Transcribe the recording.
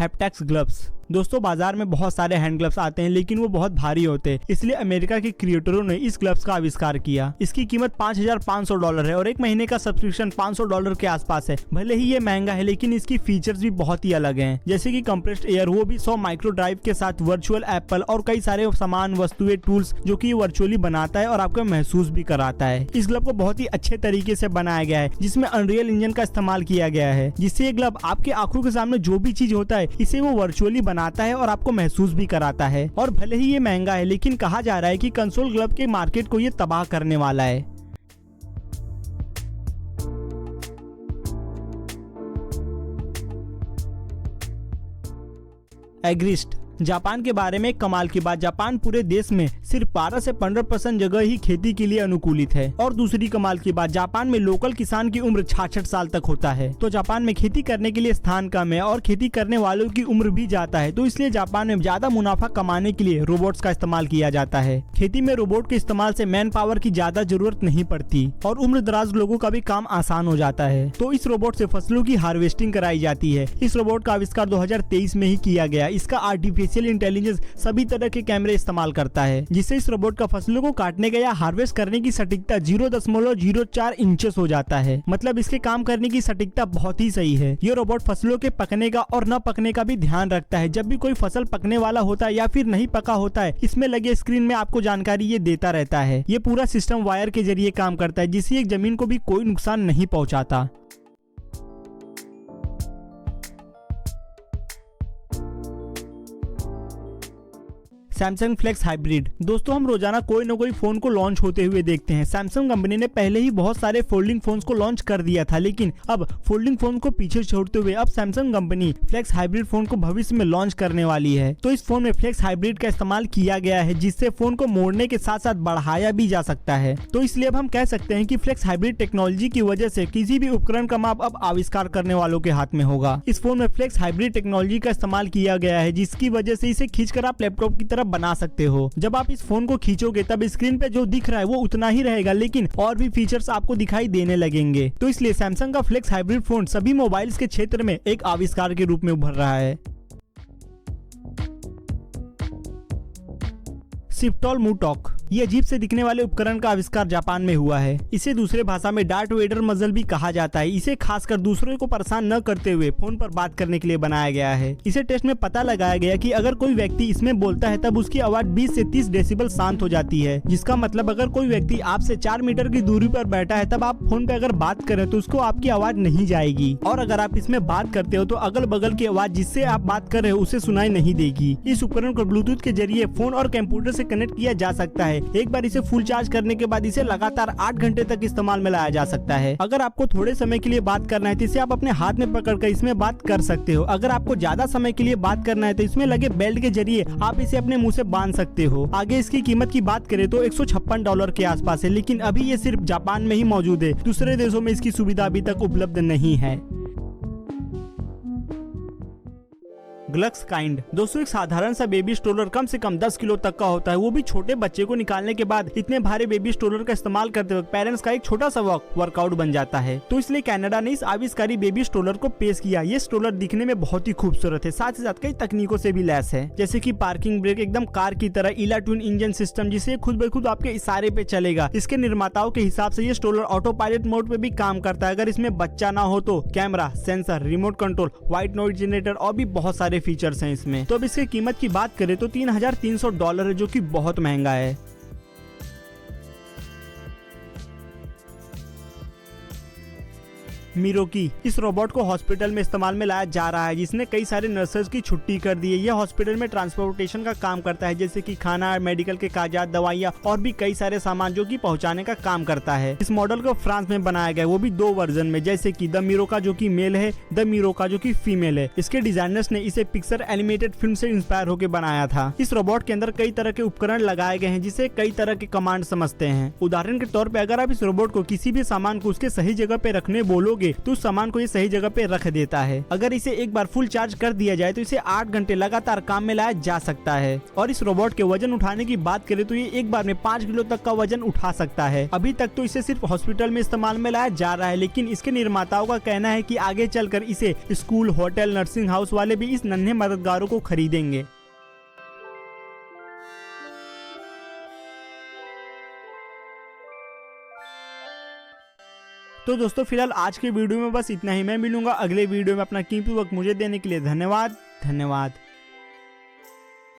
हैप्टेक्स gloves. दोस्तों बाजार में बहुत सारे हैंड ग्लव्स आते हैं लेकिन वो बहुत भारी होते हैं, इसलिए अमेरिका के क्रिएटरों ने इस ग्लव्स का आविष्कार किया। इसकी कीमत $5,500 है और एक महीने का सब्सक्रिप्शन $500 के आसपास है। भले ही ये महंगा है लेकिन इसकी फीचर्स भी बहुत ही अलग हैं, जैसे कि कंप्रेस्ड एयर, वो भी 100 माइक्रो ड्राइव के साथ, वर्चुअल एप्पल और कई सारे सामान, वस्तुएं, टूल्स जो कि वर्चुअली बनाता है और आपको महसूस भी कराता है। इस ग्लव को बहुत ही अच्छे तरीके से बनाया गया है जिसमें अनरियल इंजन का इस्तेमाल किया गया है, जिससे ये ग्लव आपके आंखों के सामने जो भी चीज होता है इसे वो वर्चुअली बनाता है और आपको महसूस भी कराता है। और भले ही ये महंगा है लेकिन कहा जा रहा है कि कंसोल ग्लव के मार्केट को ये तबाह करने वाला है। एग्रिस्ट। जापान के बारे में एक कमाल की बात, जापान पूरे देश में सिर्फ 12 से 15% जगह ही खेती के लिए अनुकूलित है। और दूसरी कमाल की बात, जापान में लोकल किसान की उम्र 66 साल तक होता है। तो जापान में खेती करने के लिए स्थान कम है और खेती करने वालों की उम्र भी ज्यादा है, तो इसलिए जापान में ज्यादा मुनाफा कमाने के लिए रोबोट्स का इस्तेमाल किया जाता है। खेती में रोबोट के इस्तेमाल से मैन पावर की ज्यादा जरूरत नहीं पड़ती और उम्र दराज लोगों का भी काम आसान हो जाता है। तो इस रोबोट से फसलों की हार्वेस्टिंग कराई जाती है। इस रोबोट का आविष्कार 2023 में ही किया गया। इसका आर्टिफिशियल इंटेलिजेंस सभी तरह के कैमरे इस्तेमाल करता है, जिससे इस रोबोट का फसलों को काटने का या हार्वेस्ट करने की सटीकता 0.04 इंचेस हो जाता है। मतलब इसके काम करने की सटीकता बहुत ही सही है। ये रोबोट फसलों के पकने का और न पकने का भी ध्यान रखता है। जब भी कोई फसल पकने वाला होता है या फिर नहीं पका होता है, इसमें लगे स्क्रीन में आपको जानकारी ये देता रहता है। ये पूरा सिस्टम वायर के जरिए काम करता है, जिससे एक जमीन को भी कोई नुकसान नहीं पहुंचाता। Samsung flex hybrid. दोस्तों हम रोजाना कोई न कोई फोन को लॉन्च होते हुए देखते हैं। सैमसंग कंपनी ने पहले ही बहुत सारे फोल्डिंग फोन्स को लॉन्च कर दिया था, लेकिन अब फोल्डिंग फोन को पीछे छोड़ते हुए अब Samsung company flex hybrid phone को भविष्य में लॉन्च करने वाली है। तो इस फोन में फ्लेक्स हाइब्रिड का इस्तेमाल किया गया है, जिससे फोन को मोड़ने के साथ साथ बढ़ाया भी जा सकता है। तो इसलिए अब हम कह सकते हैं कि फ्लेक्स हाइब्रिड टेक्नोलॉजी की वजह से किसी भी उपकरण का माप अब आविष्कार करने वालों के हाथ में होगा। इस फोन में फ्लेक्स हाइब्रिड टेक्नोलॉजी का इस्तेमाल किया गया है, जिसकी वजह से इसे खींचकर आप लैपटॉप की तरह बना सकते हो। जब आप इस फोन को खींचोगे तब स्क्रीन पे जो दिख रहा है वो उतना ही रहेगा, लेकिन और भी फीचर्स आपको दिखाई देने लगेंगे। तो इसलिए सैमसंग का फ्लेक्स हाइब्रिड फोन सभी मोबाइल्स के क्षेत्र में एक आविष्कार के रूप में उभर रहा है। सिप्टॉल मूटॉक। ये अजीब से दिखने वाले उपकरण का आविष्कार जापान में हुआ है। इसे दूसरे भाषा में डार्थ वेडर मजल भी कहा जाता है। इसे खासकर दूसरों को परेशान न करते हुए फोन पर बात करने के लिए बनाया गया है। इसे टेस्ट में पता लगाया गया कि अगर कोई व्यक्ति इसमें बोलता है तब उसकी आवाज 20 से 30 डेसिबल शांत हो जाती है, जिसका मतलब अगर कोई व्यक्ति आपसे 4 मीटर की दूरी पर बैठा है तब आप फोन पे अगर बात करें तो उसको आपकी आवाज नहीं जाएगी, और अगर आप इसमें बात करते हो तो अगल बगल की आवाज जिससे आप बात कर रहे हो उसे सुनाई नहीं देगी। इस उपकरण को ब्लूटूथ के जरिए फोन और कंप्यूटर से कनेक्ट किया जा सकता है। एक बार इसे फुल चार्ज करने के बाद इसे लगातार 8 घंटे तक इस्तेमाल में लाया जा सकता है। अगर आपको थोड़े समय के लिए बात करना है तो इसे आप अपने हाथ में पकड़कर इसमें बात कर सकते हो। अगर आपको ज्यादा समय के लिए बात करना है तो इसमें लगे बेल्ट के जरिए आप इसे अपने मुंह से बांध सकते हो। आगे इसकी कीमत की बात करें तो $156 के आसपास है, लेकिन अभी ये सिर्फ जापान में ही मौजूद है। दूसरे देशों में इसकी सुविधा अभी तक उपलब्ध नहीं है। ग्लक्स काइंड। दोस्तों एक साधारण सा बेबी स्ट्रोलर कम से कम 10 किलो तक का होता है, वो भी छोटे बच्चे को निकालने के बाद इतने भारी बेबी स्ट्रोलर का इस्तेमाल करते वक्त पेरेंट्स का एक छोटा सा वर्कआउट बन जाता है। तो इसलिए कनाडा ने इस आविष्कारी बेबी स्ट्रोलर को पेश किया। ये स्ट्रोलर दिखने में बहुत ही खूबसूरत है, साथ ही साथ कई तकनीकों से भी लैस है, जैसे कि पार्किंग ब्रेक, एकदम कार की तरह, इला ट्विन इंजन सिस्टम जिसे खुद ब खुद आपके इशारे पे चलेगा। इसके निर्माताओं के हिसाब से ये स्ट्रोलर ऑटो पायलट मोड पे भी काम करता है। अगर इसमें बच्चा ना हो तो camera, sensor, remote control, white noise generator और भी बहुत सारे फीचर्स हैं इसमें। तो अब इसकी कीमत की बात करें तो $3,300 है, जो कि बहुत महंगा है। मिरोकी। इस रोबोट को हॉस्पिटल में इस्तेमाल में लाया जा रहा है, जिसने कई सारे नर्सेज की छुट्टी कर दी है। यह हॉस्पिटल में ट्रांसपोर्टेशन का काम करता है, जैसे कि खाना, मेडिकल के कागजात, दवाइयाँ और भी कई सारे सामान जो कि पहुंचाने का काम करता है। इस मॉडल को फ्रांस में बनाया गया, वो भी 2 वर्जन में, जैसे कि द मिरोका जो कि मेल है, द मिरोका जो कि फीमेल है। इसके डिजाइनर्स ने इसे पिक्सर एनिमेटेड फिल्म से इंस्पायर होकर बनाया था। इस रोबोट के अंदर कई तरह के उपकरण लगाए गए हैं, जिसे कई तरह के कमांड समझते हैं। उदाहरण के तौर पर अगर आप इस रोबोट को किसी भी सामान को उसके सही जगह पे रखने बोलोगे रखोगे तो उस सामान को ये सही जगह पे रख देता है। अगर इसे एक बार फुल चार्ज कर दिया जाए तो इसे 8 घंटे लगातार काम में लाया जा सकता है। और इस रोबोट के वजन उठाने की बात करें तो ये एक बार में 5 किलो तक का वजन उठा सकता है। अभी तक तो इसे सिर्फ हॉस्पिटल में इस्तेमाल में लाया जा रहा है, लेकिन इसके निर्माताओं का कहना है कि आगे चलकर इसे स्कूल, होटल, नर्सिंग हाउस वाले भी इस नन्हे मददगारों को खरीदेंगे। तो दोस्तों फिलहाल आज के वीडियो में बस इतना ही। मैं मिलूंगा अगले वीडियो में। अपना कीमती वक्त मुझे देने के लिए धन्यवाद।